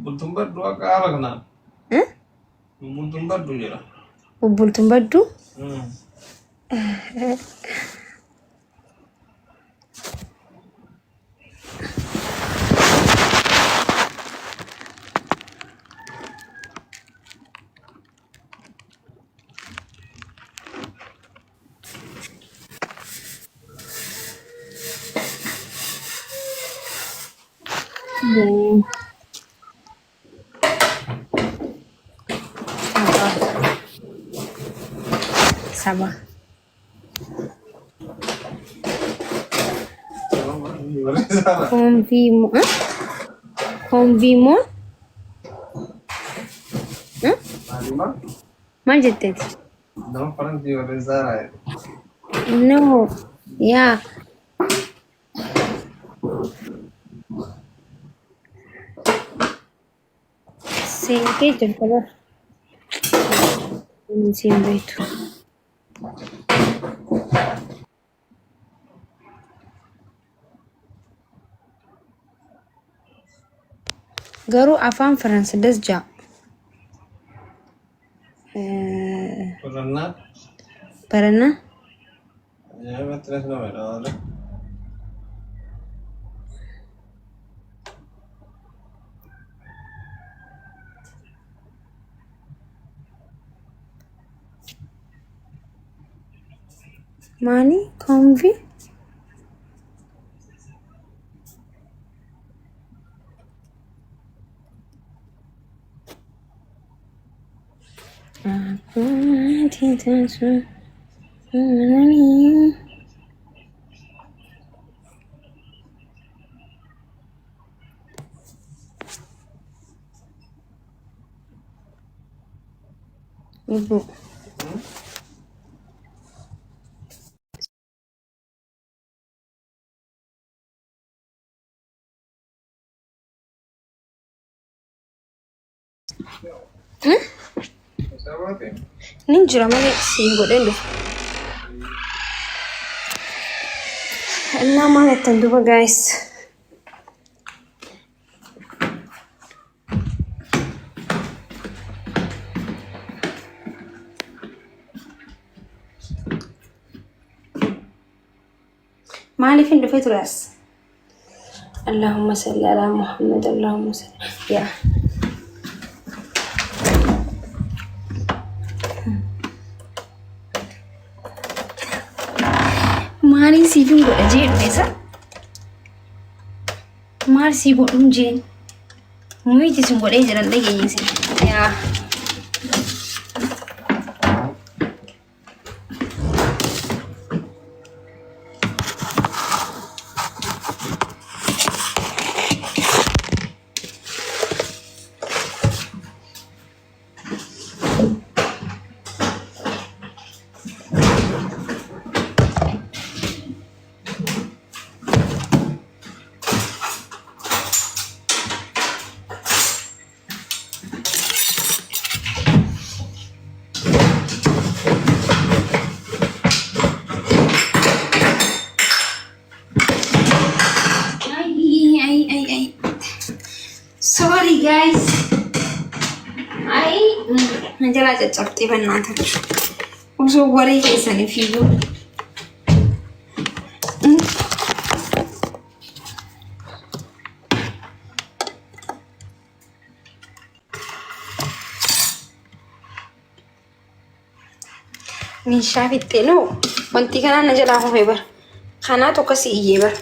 Bultum baddu akka haala kanaan. Bultum baddu jira. Bultum baddu? Sama. Convimo, convimo. Mal jetteeti. Nama faranjii warreen saaraa. No, yeah. Sentite il colore? Non si invito. Garuu afaan Faransiidas jaa. Barannaa? Barannaa? Matti nas nama jedhama. Maani? Convi? Ibu. Ninjira malee si godhee dhufu. Innaa maal jettan duuba guys? Maaliif hin dhufee ture as? Allahumma salli ala Muhammad, Allahumma salli. Yaa. Maaliin siifin godha jeen isa? Maal sii godhuun jeen? Muhiiti sin godhee jiran dhageeyyisin. Yaa. Sorry guys. Menjela caccabtee banaatachu. Osoo waree keessanii fiiguu. Nishaa fittee noo wanti kanaan na jalaa hofee bara. Kanaa tokko si iyyee bara.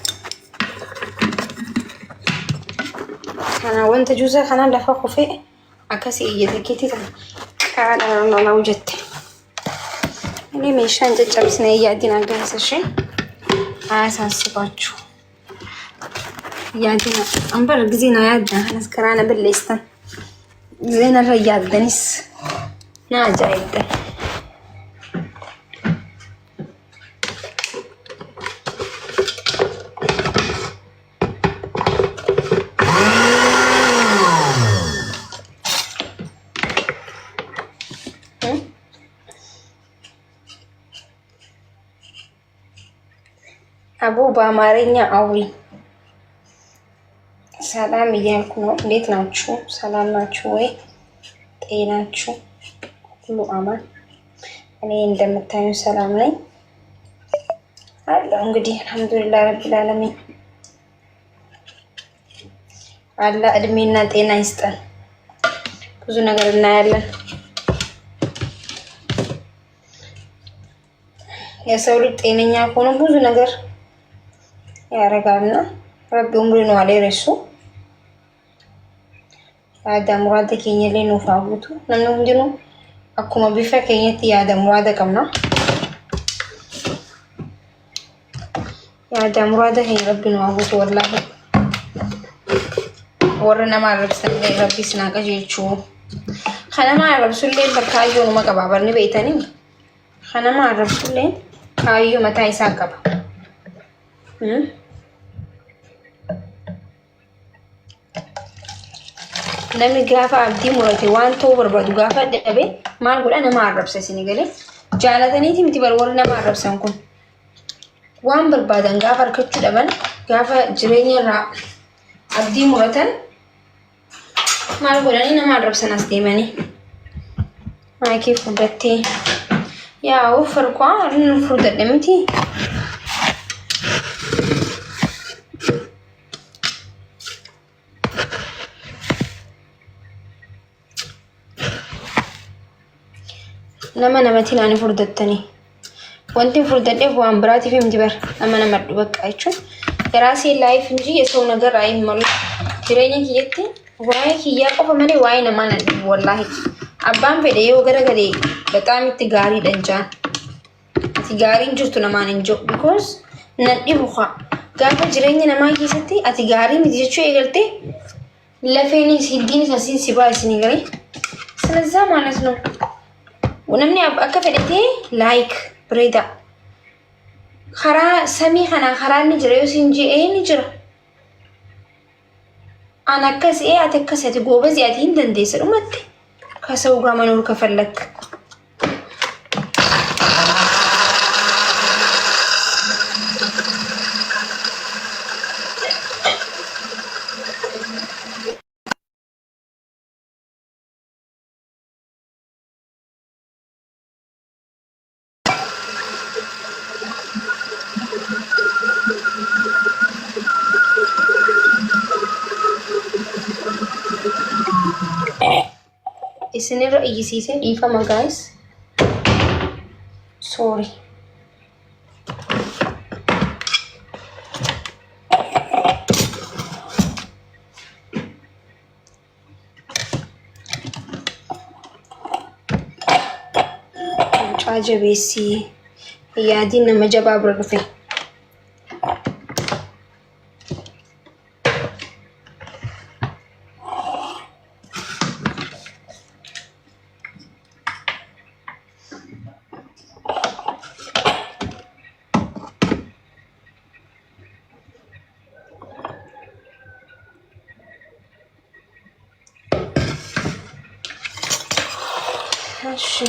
Kana wanta juusa kana lafa hofee akkasii iyyate keetii kana qaadhaan lolaa jette. Ani meeshaan caccabsine yaadin agarsiisa ishee haasaasifachu. Yaadin ambar ጊዜ na yaadda kanas karaa na billeestan. ጊዜ narra yaaddanis na ajaa'ibda. አቡ በአማርኛ አውሪ ሰላም እያልኩ ነው። እንዴት ናችሁ? ሰላም ናችሁ ወይ? ጤናችሁ ሁሉ አማን? እኔ እንደምታዩ ሰላም ነኝ አለሁ። እንግዲህ አልሐምዱሊላህ ረቢል ዓለሚን። አላህ እድሜና ጤና ይስጠን። ብዙ ነገር እናያለን። የሰው ልጅ ጤነኛ ከሆነ ብዙ ነገር ያደርጋልና ረቢ ኡምሪ ነው አለ ረሱ ያዳ ሙራደ ከኘሌ ነው ፋውቱ ነምን እንዲኑ አኩማ ቢፈ ከኘት ያዳ ሙራደ ቀምና ያዳ ሙራደ ከኘ ረቢ ነው አውቱ ወላሂ ወረና ማረብሰን ረቢ ስናቀጀቹ خنما ربسولين بركايو نما قبابرني بيتني خنما ربسولين كايو متى يساقب نمي غافا عبدي مرتي وان تو بربادو غافا دبي ما نقول انا ما ربسسني قالي جالتني تمتي بالورنا ما ربسنكم وان بربادن غافا ركچو دبن غافا جريني را عبدي مرتن ما نقول انا ما ربسن استيماني ما كيف بدتي يا وفر كوا نفرض دمتي nama tiin ani furdattani wanti furdadhe waan biraatiif himti bar nama madhu bakka jechuun የራሴ ላይፍ እንጂ የሰው ነገር አይመሉ jireenya kiyyatti waa'ee kiyyaa qofa malee waa'ee namaa nan dhibu wallaahi abbaan fedhe yoo garagalee በጣም itti gaariidha jaan ati gaariin jirtu namaan hin jiru because nan dhibu gaafa jireenya namaa keessatti ati gaarii miti jechuu eegalte lafeenis hiddiinis asiin si baasini galee ስለዛ ማለት ነው ونمني akka fedhate like breda khara sami khana khara ni jira yo sinji ni jira ana kasi atakasati gobazi ati indandese umatte kasaw ga manur kafallak isinirra iyyisiisen dhiifama guys sorry ajabesi yaadin nama jabaa bira dhufe Acho.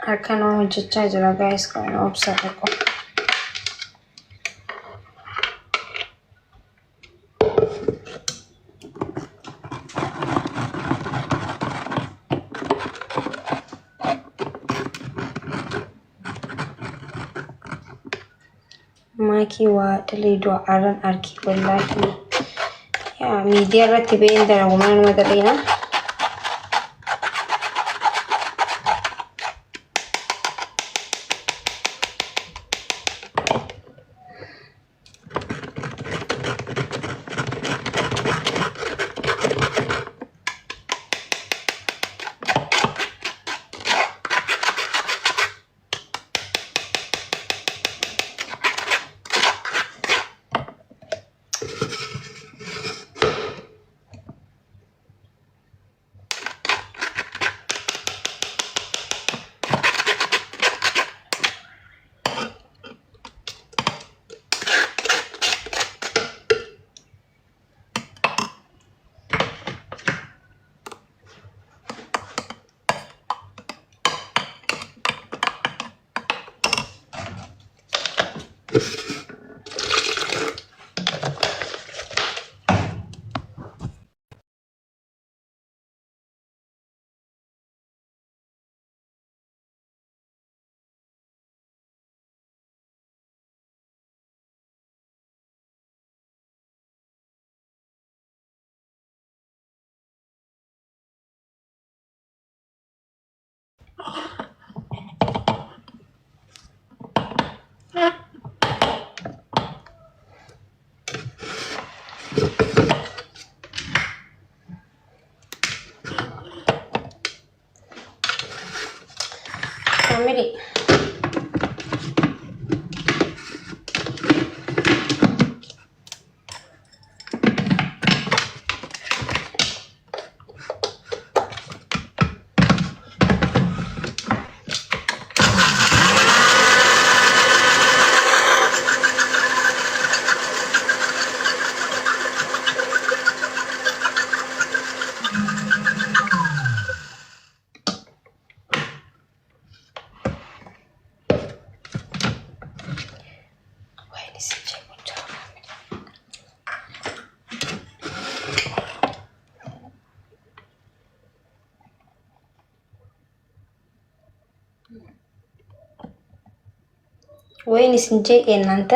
Harkano hojjechaa jira guys kan obsa tokko maki wa dalido aran arki wallahi ya media ratti beendara woman madalina family. وين سنجي انت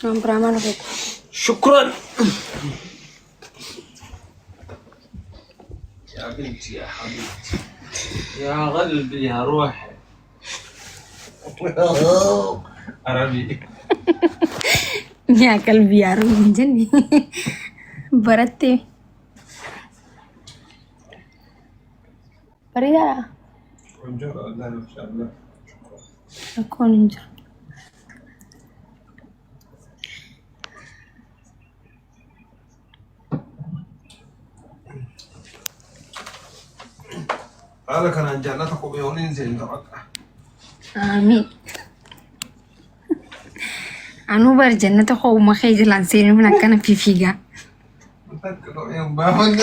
برامج شكرا يا بنتي يا حبيبتي يا قلبي يا روحي عربي يا قلبي يا روحي جني برتي بريا ان شاء الله أكون إن شاء الله قالك أنا جنتك وبيونين زين تبقى آمين أنا بر جنة خو ما خيج لانسيني من كان في فيجا متأكد يوم بابا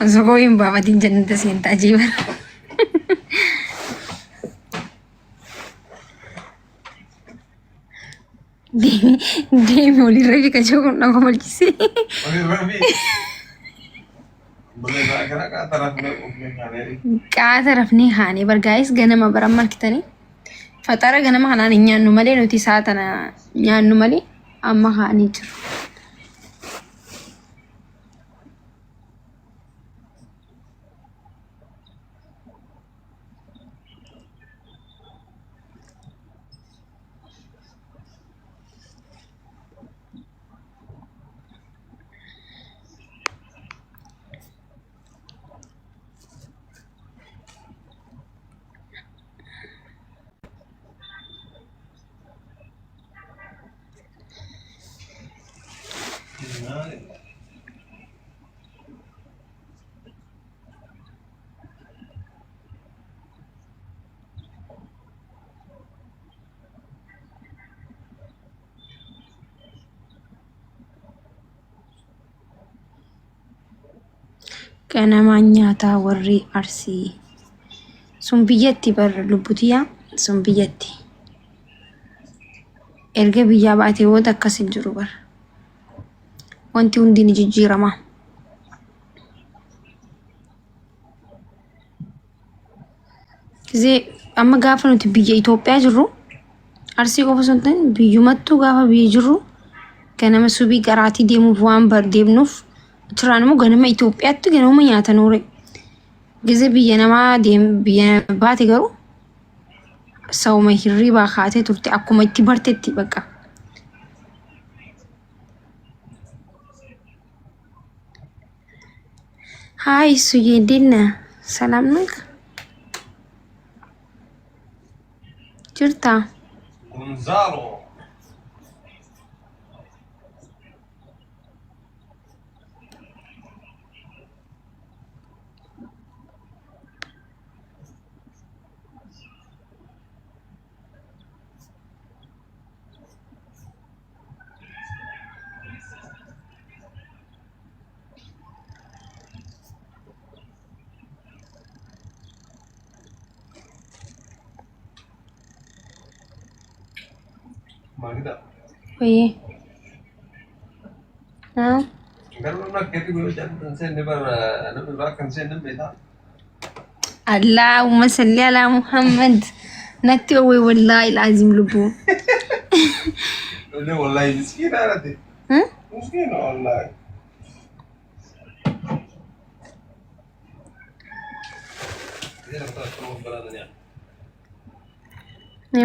أزوجو يوم بابا دين جنة سين تاجيبر دي مولي ربي كجوكم نقوم الجسي مولي ربي boleh tak kira ke atas rafni hani bar guys ganama baramal kitani fatara ganama hanan nyaannu male nuti saatana nyaannu male amma hani jiru ganama nyaata warri arsii sun biyyatti bar lubbutiya sun biyyatti erga biyyaa baatee wota akkas hin jiru bar wanti hundi ni jijjiirama kizee amma gaafa nuti biyya Itoophiyaa jirru arsii qofa osoo hin taane biyyumattuu gaafa biyya jirru ganama subii garaatii deemuuf waan bar deemnuuf Chiraanimmoo ganama Itoophiyaatti ganama nyaata noore. Gize biyya namaa biyya baate garuu sawuma hirriibaa kaatee turte akkuma itti barteetti bakka. Hi Suyedina, salam nak. Jirta? Gonzalo. Magda. Oye. Nah. Kalau nak kita boleh jangan sen ni ber, nak berak sen ni beda. اللهم صل على محمد نتوي والله العظيم لبو والله مسكين هذا مسكين والله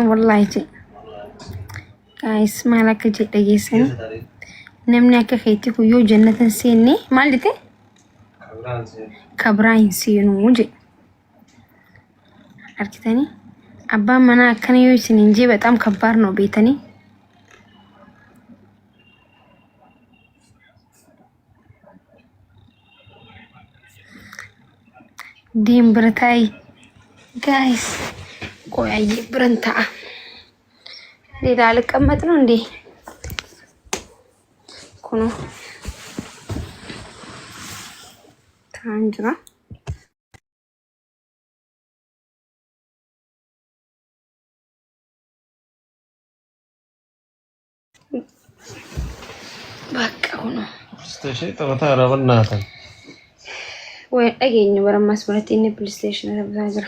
والله جي اسمع لك جي دغيسن نمنا كخيتي كيو جنة سيني مالتي كبراين سينو جي arkitani abba mana akkana yoo isin injii በጣም ከባድ ነው ቤተኒ ዲም ብረታይ ጋይስ ቆያይ ብረንታ ሌላ ልቀመጥ ነው እንዴ ኮኖ ታንጅራ በቃ ሆኖ ስቴሽን ተበታራ በእናትህ ወይ አገኘ በረማስ በለቴ ፕሌይ ስቴሽን ተበታጅራ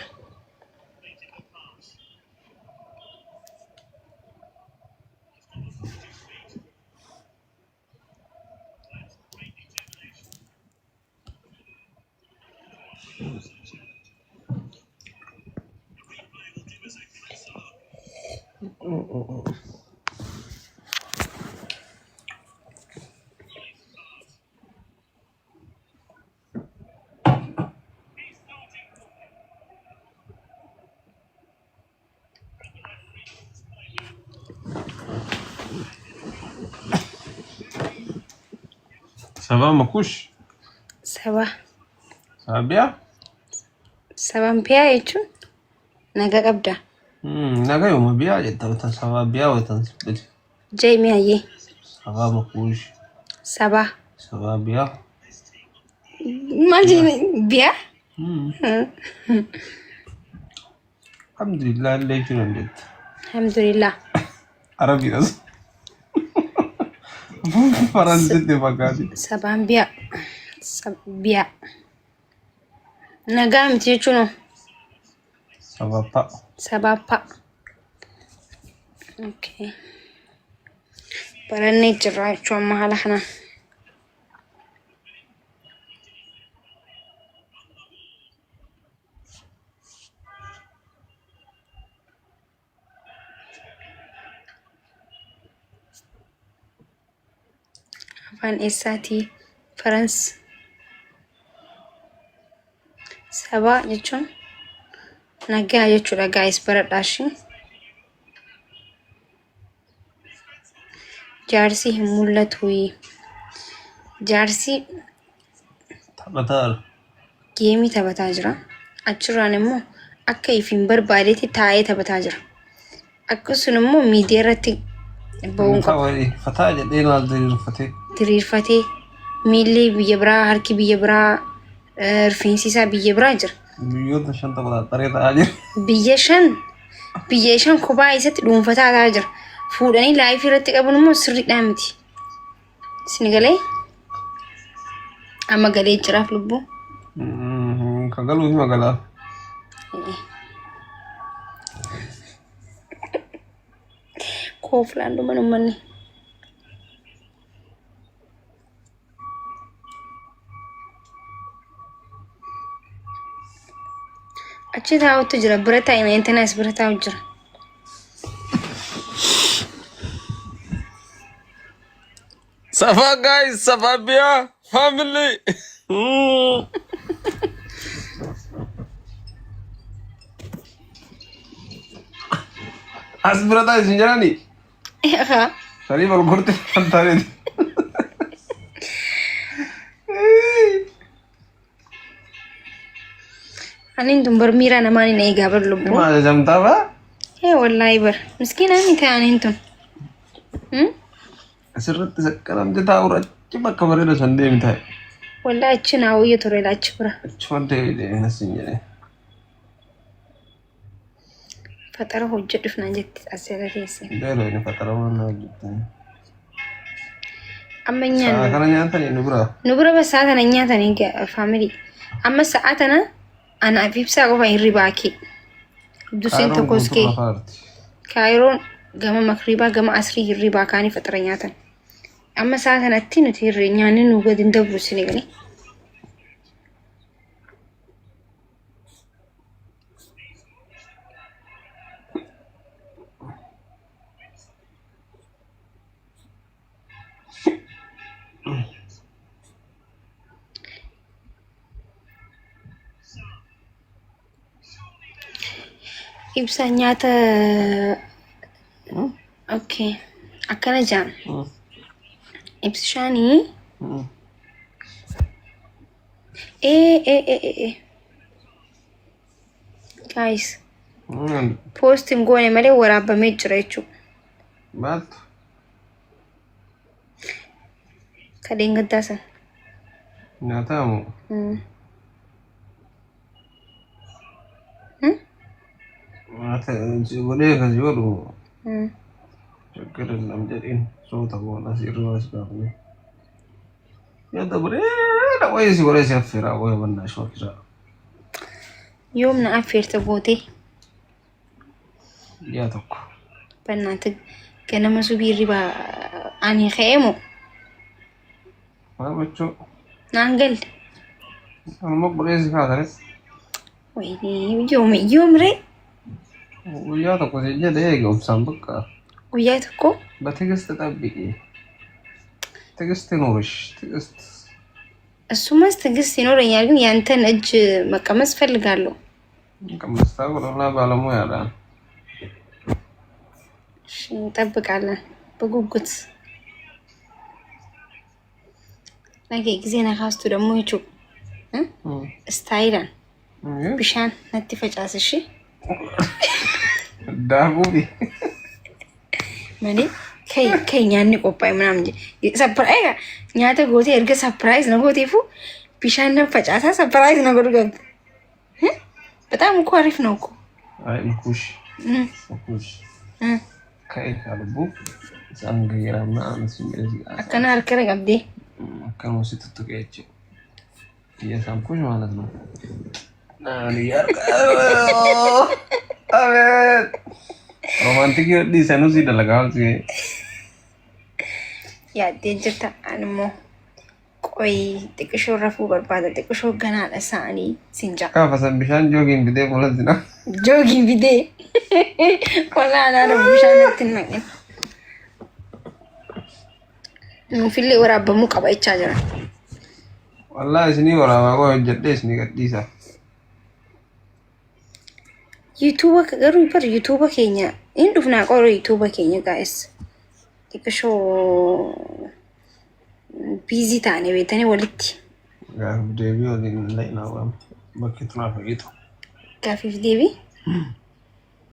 سبا مكوش سبا سابيا سبا بيا يچو نغا قبدا نغا يوم بيا جتا سبا بيا وتنسبت جاي مي سبا مكوش سبا بيا ما جي بيا الحمد لله اللي جنندت الحمد لله عربي ناس فرنسي دي بقادي سبا بيا بيا نغا متيچو نو سبا با اوكي برني جراچو مالحنا afaan eessaati farans sabaa jechuun nagaa jechuudha guys baradhaashi jaarsi hin mul'atu jaarsi taphataa geemii taphataa jira achirraan immoo akka ifin barbaadetti taa'ee taphataa jira akkasumas immoo miidiyaa irratti ba'uun qaba fataa jedhee maal diriirfatee miilli biyya biraa harki biyya biraa rifeensi isaa biyya biraa jira biyyoota 5 taphataa ta'aa jira biyya shan kophaa isatti dhuunfataa ta'aa jira fuudhanii laayifii irratti qabuun immoo sirriidhaan miti isin galee amma galee jiraaf lubbuu kagaluuf magaalaa kooflaan dhuman ummanni achi taa'utu jira bira taa'ina intanas bira taa'u jira. Safa guys, Safa Bia family. As brother is injani. Ya. Sorry baru berarti antara itu. Anin tumbar mira namani naik gabar lubu. Mana jam tawa? Wallahi bar. Miskin ani tha anin tum. Asirratti sakkaram je taa'u rachi bakka bareeda san deemtaa. Wallahi achi na wayyo ture lachi bira. Achuma deebi'ee nasin jedhee. Fatara hojjedhuuf naan jetti asirra keessa. Beeloo inni fatara waan na hojjettanii. Amma nyaan. Sa'a kana nyaatanii nu bira. Nu bira basaa kana nyaatanii family. Amma sa'a tana ana ibsaa qofa hirribaa kee. Dusen tokkos kee. Kaayiroon gama makribaa gama asrii hirribaa kaanii fatara nyaatan. Amma sa'a kanatti nuti hirri nyaanni nu gadi hin dabru sini gani. Ibsa nyaata okay akkana jaan ibsishani guys post ngone male waraabamee jira jechuudha. Baat. Kadeen gaddaasan. Nyaatamu. Mata boleh kasih walu. Cakap dalam jadiin so tak boleh nasi ruas kami. Ya tak boleh. Tak boleh sih boleh siap fira, boleh mana show fira. Yoom na affeerta goote. Ya tak. Bannaati ganama subii riba ani kheemo. Apa macam? Nangal. Anu boleh sih kah terus? Wayne yoom re. Ya tak boleh je deh gom sambuk kah. Guyyaa tokko በትዕግስት ጠብቂ። ትዕግስት ይኖርሽ። ትዕግስት እሱማስ ትዕግስት ይኖረኛል፣ ግን ያንተን እጅ መቀመስ ፈልጋለሁ። መቀመስ ታውቁና ባለሙያ ያለ እሺ እንጠብቃለን በጉጉት። ነገ ጊዜ ነካስቱ ደግሞ ይቹ ስታይላን ብሻን ነቲ ፈጫስ እሺ ዳጉቢ Mani kay nyaanni qophaa'e ምናምን surprise nyaata gootee erga surprise na gooteefu bishaan nan facaasaa surprise na godhu gabde. በጣም እኮ አሪፍ ነው እኮ። አይ እንኩሽ እንኩሽ ከይ ካልቡ ሳንገራና አንስሚዚ አከና አርከረ ገብዴ አከና ወስጥጥቀች የሳምኩሽ ማለት ነው። ናኒ ያርቃ አቤት romantic di sana sih dalagal sih. Ya dia cerita anmo koi tekisho rafu berpada tekisho ganal asani sinja. Kau pasal bishan jogging bide bola sih na? Jogging bide. Wala ada bishan natin nangin. Nufili ora bamu kabai charger. Wala sini ora aku jadi sini kat disa. YouTube garu par YouTube Kenya. Indu fna qoro YouTube Kenya guys. Tikasho busy tane betane walitti. Gaf devi odin lain awam. Bakit na fagito. Gafi devi?